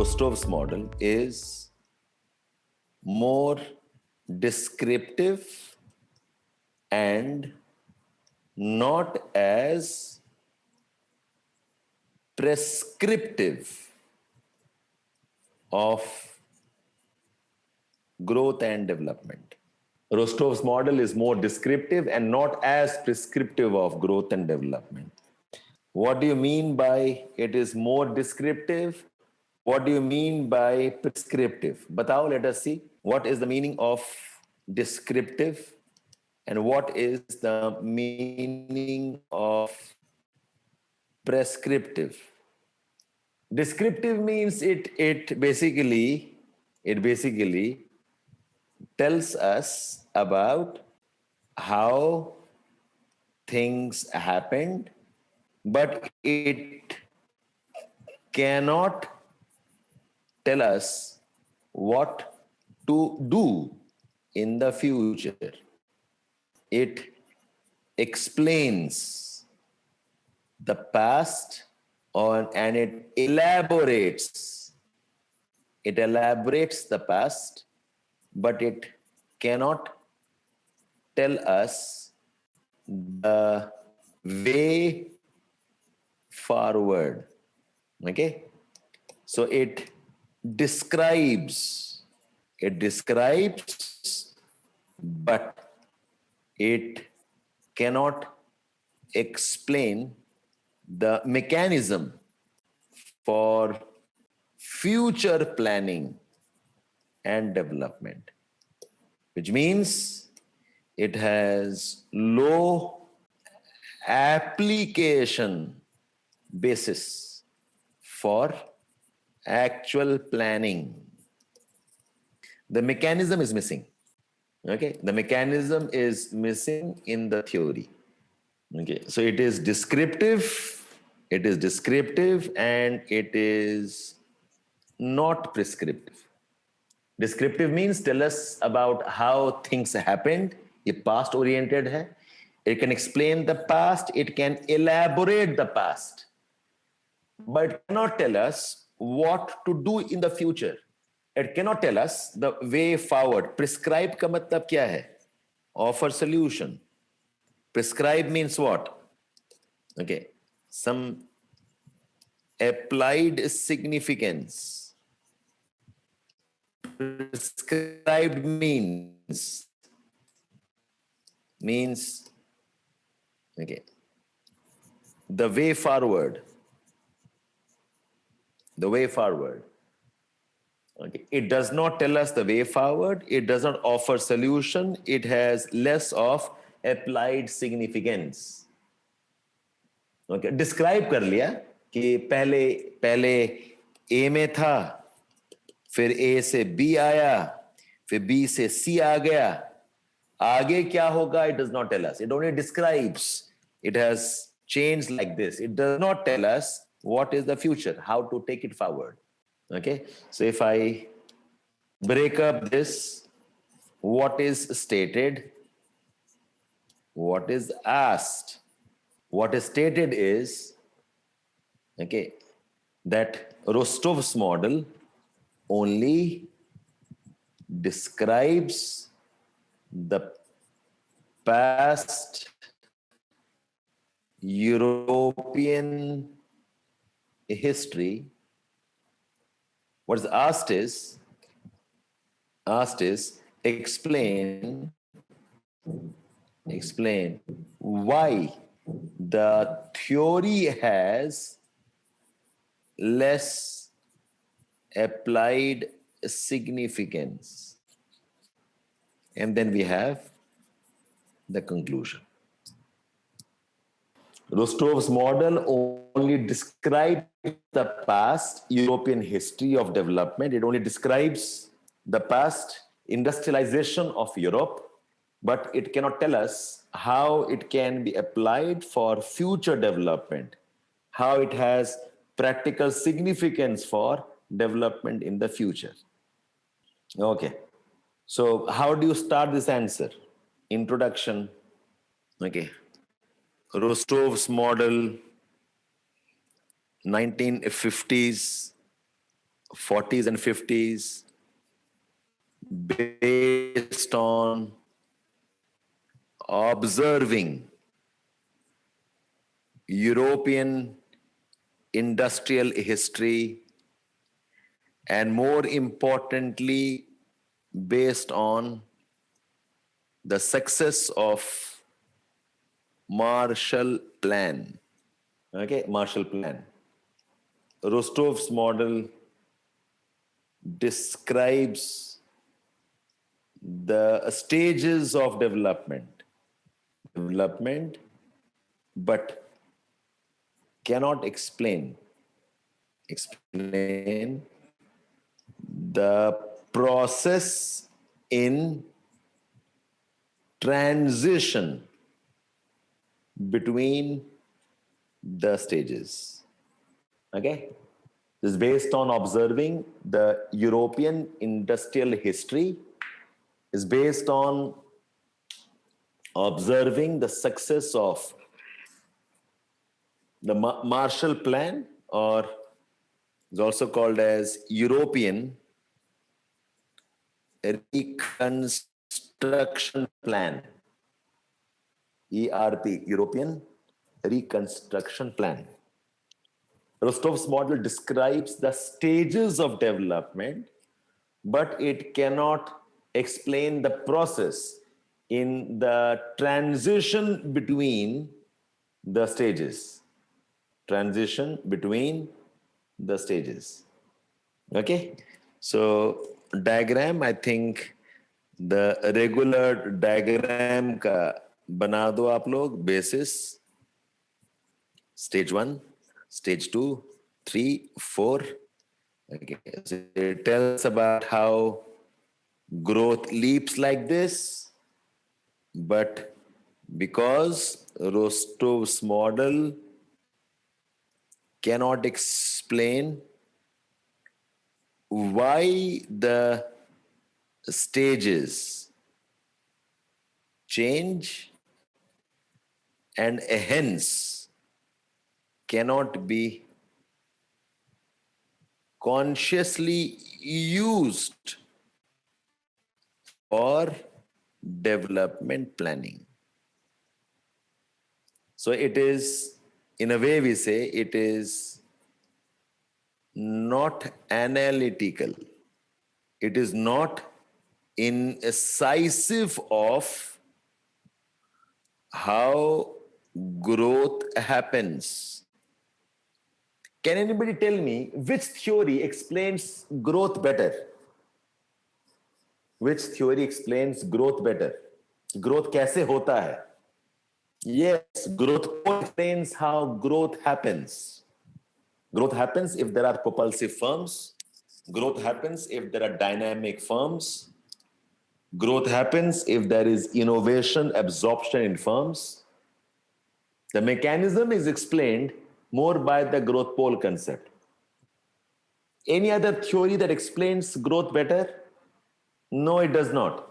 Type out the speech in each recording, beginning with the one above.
Rostov's model is more descriptive and not as prescriptive of growth and development. Rostov's model is more descriptive and not as prescriptive of growth and development. What do you mean by it is more descriptive? What do you mean by prescriptive? Batao, let us see. What is the meaning of descriptive and what is the meaning of prescriptive? Descriptive means it basically tells us about how things happened, but it cannot tell us what to do in the future. It explains the past and it elaborates the past, but it cannot tell us the way forward. Okay? So it describes, but it cannot explain the mechanism for future planning and development, which means it has low application basis for actual planning. The mechanism is missing. Okay, the mechanism is missing in the theory. Okay, so it is descriptive and it is not prescriptive. Descriptive means tell us about how things happened. ये past oriented है. It can explain the past, it can elaborate the past, but it cannot tell us what to do in the future. It cannot tell us the way forward. Prescribe का मतलब क्या है? Offer solution. Prescribe means what? Okay, some applied significance. Prescribed means okay, the way forward. Okay. It does not tell us the way forward. It does not offer solution. It has less of applied significance. Okay. Describe कर लिया कि पहले A में था, फिर A से B आया, फिर B से C आ गया. आगे क्या होगा? It does not tell us. It only describes. It has changed like this. It does not tell us what is the future, how to take it forward. Okay, so if I break up this, what is stated, what is asked, what is stated is, okay, that Rostov's model only describes the past European history. What is asked is explain why the theory has less applied significance. And then we have the conclusion. Rostov's model only describes the past European history of development. It only describes the past industrialization of Europe, but it cannot tell us how it can be applied for future development, how it has practical significance for development in the future. Okay. So how do you start this answer? Introduction. Okay. Rostov's model, 1950s 40s and 50s based on observing European industrial history, and more importantly, based on the success of Marshall Plan. Okay, Marshall Plan. Rostov's model describes the stages of development, but cannot explain the process in transition between the stages. Okay? This is based on observing the European industrial history, is based on observing the success of the Marshall Plan, or is also called as European Reconstruction Plan, ERP, European Reconstruction Plan. Rostov's model describes the stages of development, but it cannot explain the process in the transition between the stages. Transition between the stages. Okay? So, diagram, I think the regular diagram का बना दो आप लोग, basis, stage 1, stage 2, 3, 4. Okay. So it tells about how growth leaps like this, but because Rostov's model cannot explain why the stages change, and hence cannot be consciously used for development planning. So it is, in a way we say, it is not analytical. It is not incisive of how growth happens. Can anybody tell me which theory explains growth better? Which theory explains growth better? Growth कैसे होता है? Yes, growth explains how growth happens. Growth happens if there are propulsive firms. Growth happens if there are dynamic firms. Growth happens if there is innovation, absorption in firms. The mechanism is explained more by the growth pole concept. Any other theory that explains growth better? No, it does not.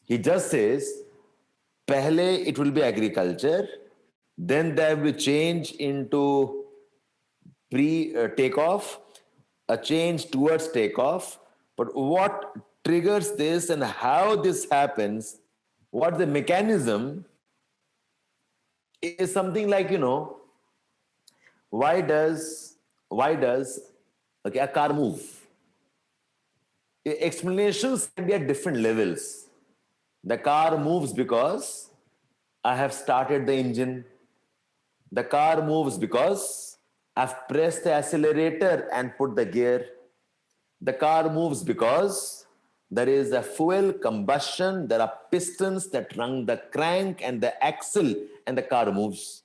He just says, pehle it will be agriculture, then there will be change into takeoff, a change towards takeoff. But what triggers this and how this happens, what the mechanism is something like, why does a car move? Explanations can be at different levels. The car moves because I have started the engine. The car moves because I've pressed the accelerator and put the gear. The car moves because there is a fuel combustion, there are pistons that run the crank and the axle, and the car moves.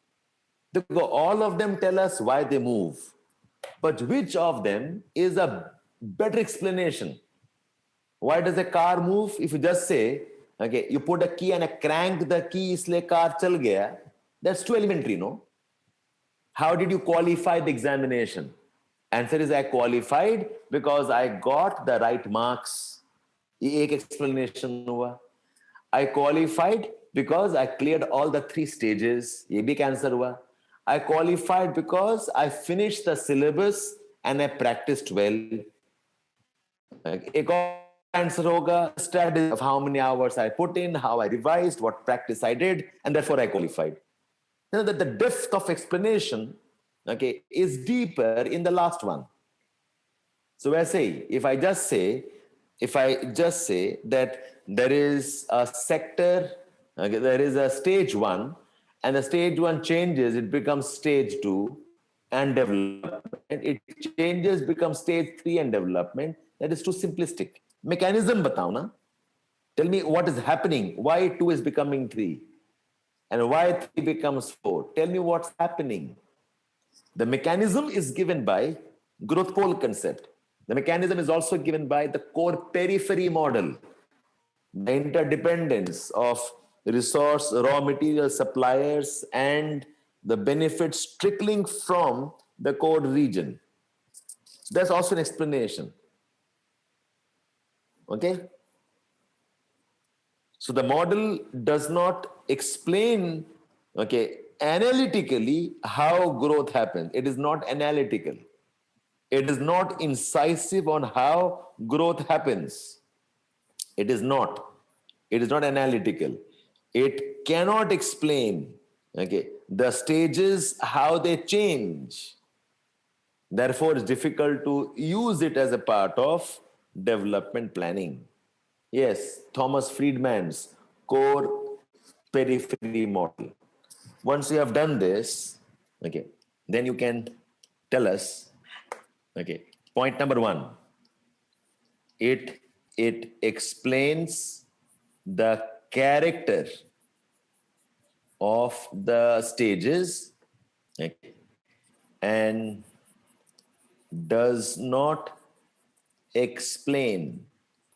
All of them tell us why they move. But which of them is a better explanation? Why does a car move? If you just say, okay, you put a key and a crank the key, isliye car chal gaya, that's too elementary, no? How did you qualify the examination? Answer is, I qualified because I got the right marks. ये एक explanation हुआ. I qualified because I cleared all the 3 stages. ये भी एक answer हुआ. I qualified because I finished the syllabus and I practiced well. एक और answer होगा strategy of how many hours I put in, how I revised, what practice I did, and therefore I qualified. You know that the depth of explanation, okay, is deeper in the last one. So I say, if I just say that there is a sector, okay, there is a stage 1, and the stage 1 changes, it becomes stage 2 and development. It changes, becomes stage 3 and development. That is too simplistic. Mechanism batao na. Tell me what is happening, why 2 is becoming 3 and why 3 becomes 4. Tell me what's happening. The mechanism is given by growth pole concept. The mechanism is also given by the core periphery model, the interdependence of resource, raw material suppliers, and the benefits trickling from the core region. That's also an explanation. Okay? So the model does not explain, okay, analytically how growth happens. It is not analytical. It is not incisive on how growth happens. It is not. It is not analytical. It cannot explain, okay, the stages, how they change. Therefore, it's difficult to use it as a part of development planning. Yes, Thomas Friedman's core periphery model. Once you have done this, okay, then you can tell us, okay, point number 1, it explains the character of the stages, okay, and does not explain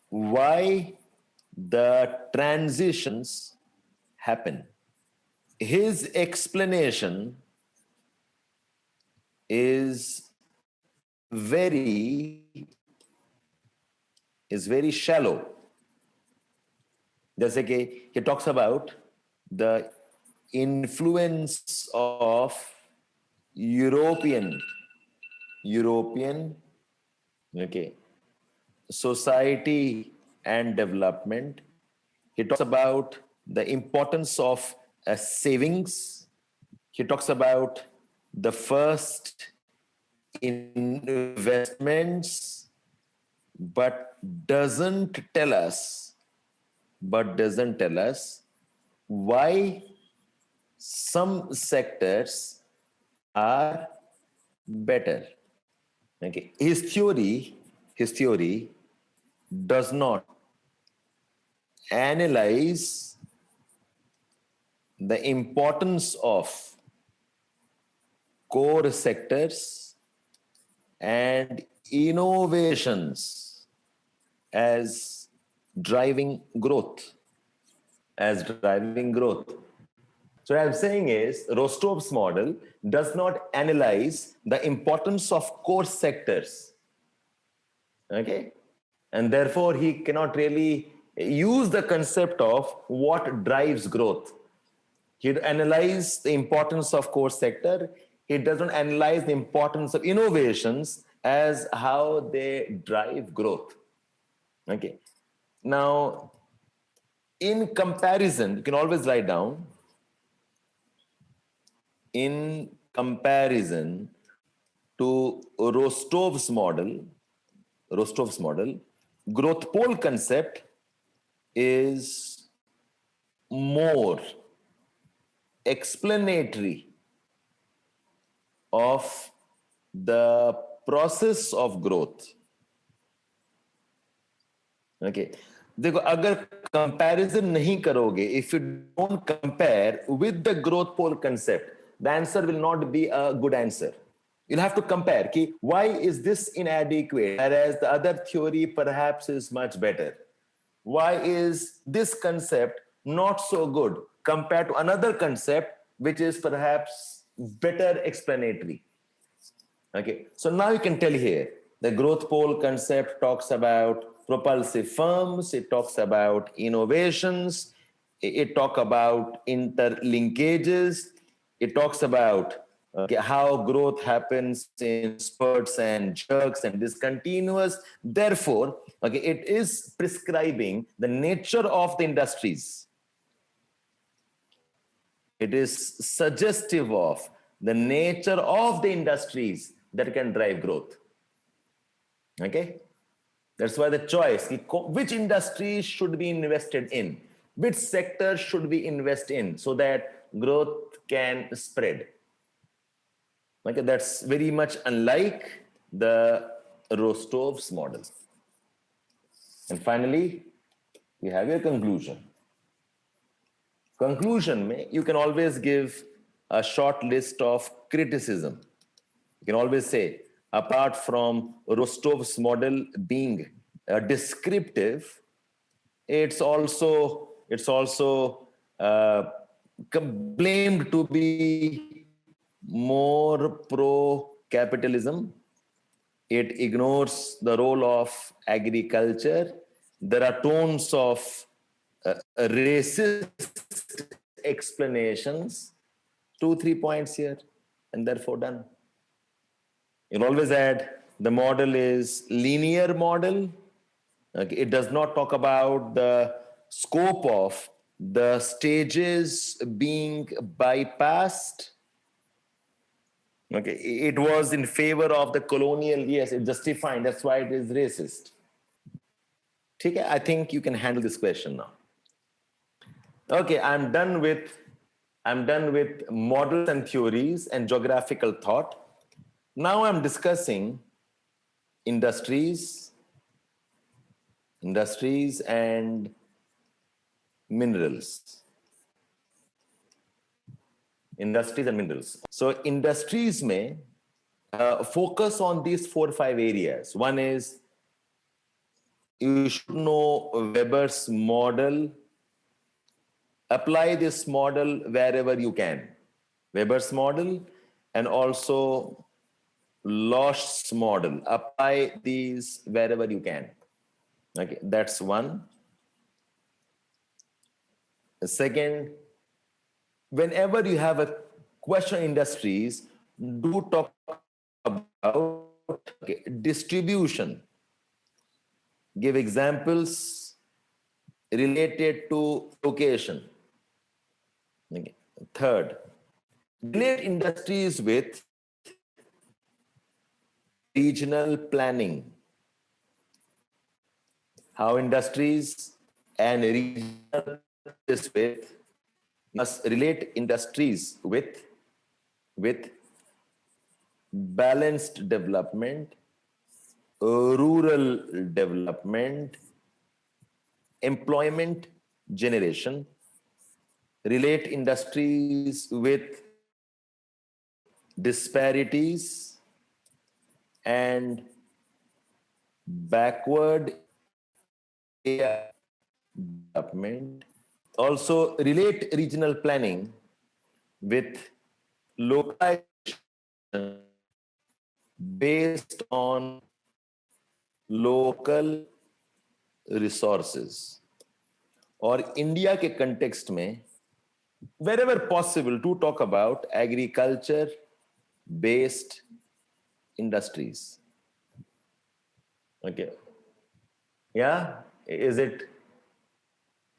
why the transitions happen. His explanation is very shallow. जैसे कि he talks about the influence of European okay, society and development. He talks about the importance of savings. He talks about the first investments, but doesn't tell us why some sectors are better. Okay. His theory does not analyze the importance of core sectors and innovations as driving growth. So what I'm saying is Rostov's model does not analyze the importance of core sectors. Okay? And therefore he cannot really use the concept of what drives growth. He'd analyze the importance of core sector. He doesn't analyze the importance of innovations as how they drive growth. Okay. Now, in comparison, you can always write down, in comparison to Rostov's model, growth pole concept is more explanatory of the process of growth. Okay. देखो अगर comparison नहीं करोगे, if you don't compare with the growth pole concept, the answer will not be a good answer. You'll have to compare कि why is this inadequate whereas the other theory perhaps is much better? Why is this concept not so good compared to another concept which is perhaps better explanatory? Okay, so now you can tell here, the growth pole concept talks about propulsive firms, it talks about innovations, it talks about interlinkages, it talks about Okay, how growth happens in spurts and jerks and discontinuous. Therefore, okay, it is prescribing the nature of the industries. It is suggestive of the nature of the industries that can drive growth. Okay, that's why the choice, which industries should be invested in, which sector should we invest in so that growth can spread. Okay, that's very much unlike the Rostov's model. And finally, we have your conclusion. Conclusion mein, you can always give a short list of criticism. You can always say, apart from Rostov's model being descriptive, it's also blamed to be more pro-capitalism. It ignores the role of agriculture. There are tones of racist explanations. 2-3 points here, and therefore done. You'll always add the model is linear model. Okay, it does not talk about the scope of the stages being bypassed. Okay, it was in favor of the colonial, yes, it's justifying, that's why it is racist. Okay, I think you can handle this question now. Okay, I'm done with models and theories and geographical thought. Now I'm discussing industries and minerals. Industries and minerals. So industries may focus on these 4 or 5 areas. One is you should know Weber's model. Apply this model wherever you can. Weber's model and also Losch's model. Apply these wherever you can. Okay, that's one. Second, whenever you have a question on industries, do talk about distribution. Give examples related to location. Okay. Third, relate industries with regional planning. How industries and regional must relate industries with balanced development, rural development, employment generation, relate industries with disparities and backward development. Also relate regional planning with localization based on local resources. और India के context में wherever possible to talk about agriculture based industries. Okay. Yeah, is it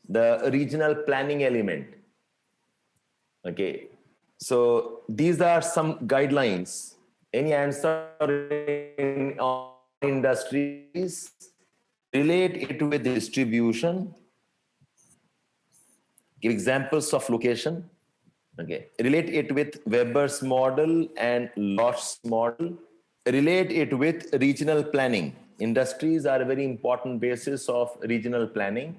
the regional planning element? Okay, so these are some guidelines. Any answer on industries? Relate it with distribution. Give examples of location. Okay, relate it with Weber's model and Losch's model. Relate it with regional planning. Industries are a very important basis of regional planning.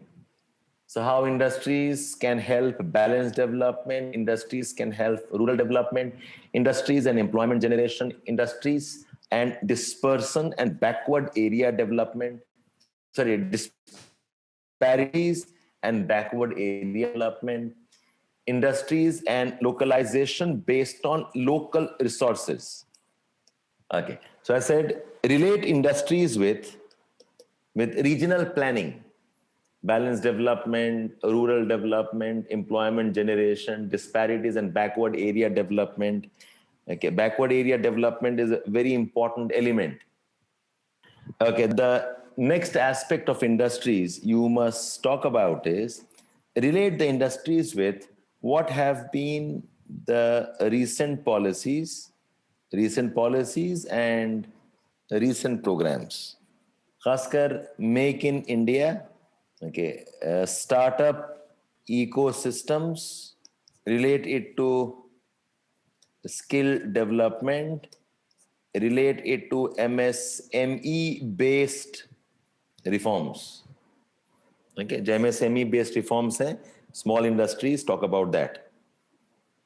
So how industries can help balanced development, industries can help rural development, industries and employment generation, industries and dispersion and backward area development, disparities and backward area development, industries and localization based on local resources. Okay, so I said relate industries with regional planning, balanced development, rural development, employment generation, disparities and backward area development, Okay, backward area development is a very important element. Okay, the next aspect of industries you must talk about is relate the industries with what have been the recent policies and recent programs. Khaskar Make in India, okay, startup ecosystems, relate it to skill development, relate it to MSME based reforms. Okay, जो MSME based reforms हैं, small industries, talk about that.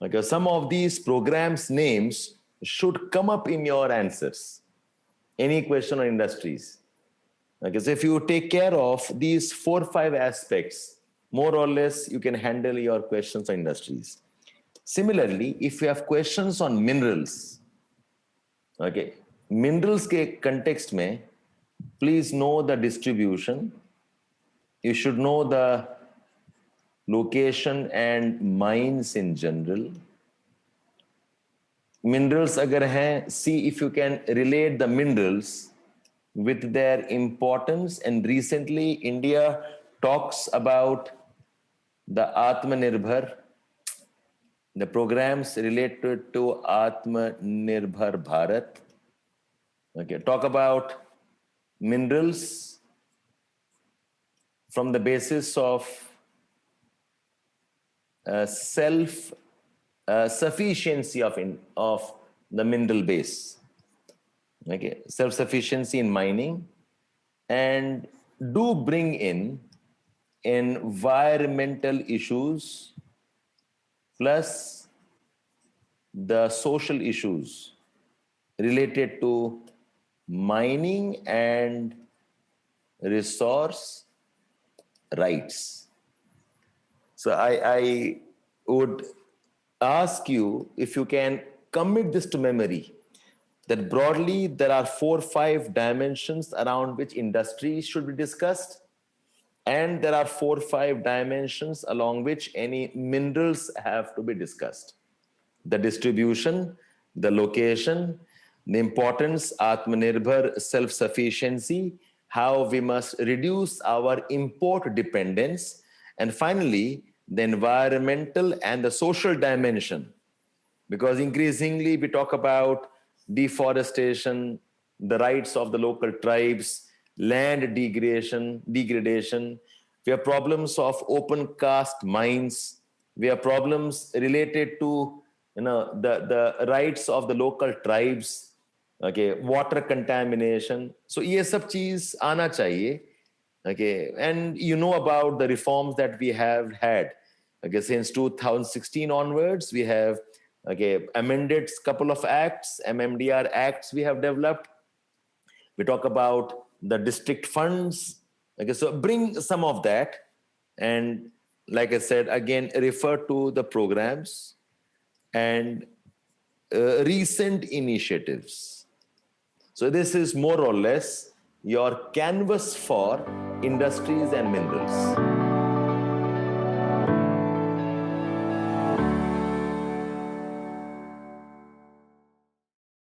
Okay, some of these programs names should come up in your answers. Any question on industries. Okay, so if you take care of these 4-5 aspects, more or less you can handle your questions on industries. Similarly, if you have questions on minerals, okay, minerals के context में, please know the distribution. You should know the location and mines in general. Minerals अगर हैं, see if you can relate the minerals with their importance. And recently, India talks about the Atmanirbhar, the programs related to Atmanirbhar Bharat. Okay, talk about minerals from the basis of self-sufficiency of the mineral base. Okay, self-sufficiency in mining, and do bring in environmental issues plus the social issues related to mining and resource rights. So I would ask you if you can commit this to memory, that broadly there are 4-5 dimensions around which industries should be discussed, and there are 4-5 dimensions along which any minerals have to be discussed. The distribution, the location, the importance, Atmanirbhar, self-sufficiency, how we must reduce our import dependence, and finally, the environmental and the social dimension. Because increasingly we talk about deforestation, the rights of the local tribes, land degradation. We have problems of open cast mines. We have problems related to the rights of the local tribes. Okay, water contamination. So ये सब चीज आना चाहिए. Okay, and you know about the reforms that we have had. Okay, since 2016 onwards, we have amended couple of acts, MMDR acts we have developed. We talk about the district funds. Okay, so bring some of that, and like I said, again, refer to the programs and recent initiatives. So this is more or less your canvas for industries and minerals.